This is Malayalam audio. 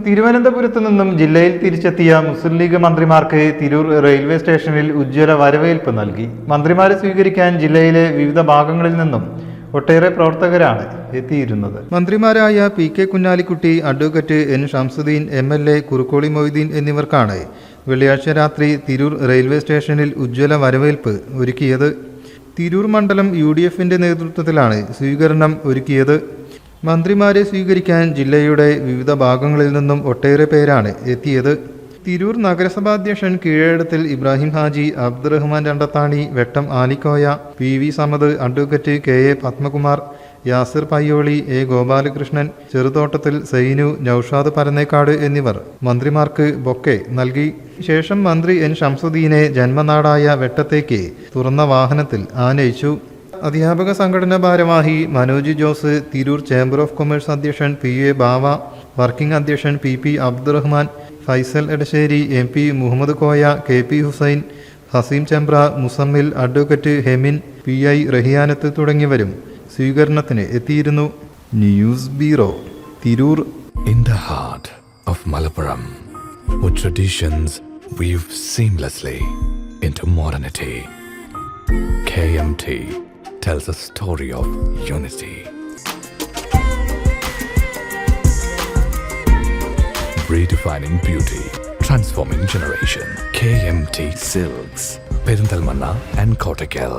തിരുവനന്തപുരത്ത് നിന്നും ജില്ലയിൽ തിരിച്ചെത്തിയ മുസ്ലിം ലീഗ് മന്ത്രിമാർക്ക് തിരൂർ റെയിൽവേ സ്റ്റേഷനിൽ ഉജ്ജ്വല വരവേൽപ്പ് നൽകി. മന്ത്രിമാരെ സ്വീകരിക്കാൻ ജില്ലയിലെ വിവിധ ഭാഗങ്ങളിൽ നിന്നും ഒട്ടേറെ പ്രവർത്തകരാണ് എത്തിയിരുന്നത്. മന്ത്രിമാരായ P K. Kunhalikutty, advocate N. Shamsuddin, MLA. Kurukkoli Moideen എന്നിവർക്കാണ് വെള്ളിയാഴ്ച രാത്രി തിരൂർ റെയിൽവേ സ്റ്റേഷനിൽ ഉജ്ജ്വല വരവേൽപ്പ് ഒരുക്കിയത്. തിരൂർ മണ്ഡലം UDFന്റെ നേതൃത്വത്തിലാണ് സ്വീകരണം ഒരുക്കിയത്. മന്ത്രിമാരെ സ്വീകരിക്കാൻ ജില്ലയുടെ വിവിധ ഭാഗങ്ങളിൽ നിന്നും ഒട്ടേറെ പേരാണ് എത്തിയത്. Tirur നഗരസഭാധ്യക്ഷൻ Keezhadathil Ibrahim Haji, Abdurahman Randathani, Vettam Alikoya, PV Samad, advocate KA Padmakumar, Yasir Payyoli, A. Gopalakrishnan, Cheruthottathil Sainu, Noushad Parannekkad എന്നിവർ മന്ത്രിമാർക്ക് ബൊക്കെ നൽകി. ശേഷം മന്ത്രി N. ഷംസുദ്ദീനെ ജന്മനാടായ വെട്ടത്തേക്ക് തുറന്ന വാഹനത്തിൽ ആനയിച്ചു. അധ്യാപക സംഘടനാ ഭാരവാഹി Manoj Jose, Tirur chamber of commerce അധ്യക്ഷൻ PA ബാവ, വർക്കിംഗ് അധ്യക്ഷൻ PP Abdurahman, Faisal Edassery, MP Muhammad Koya, KP Hussain, Haseem Chembra, Muzammil, advocate Hemin, PI Raihanath തുടങ്ങിയവരും സ്വീകരണത്തിന് എത്തിയിരുന്നു. News bureau, Tirur. In the heart of Malappuram, with traditions weave seamlessly into modernity, KMT tells a story of unity. Redefining beauty, transforming generation. KMT Silks, Perinthalmanna and Kottakkal.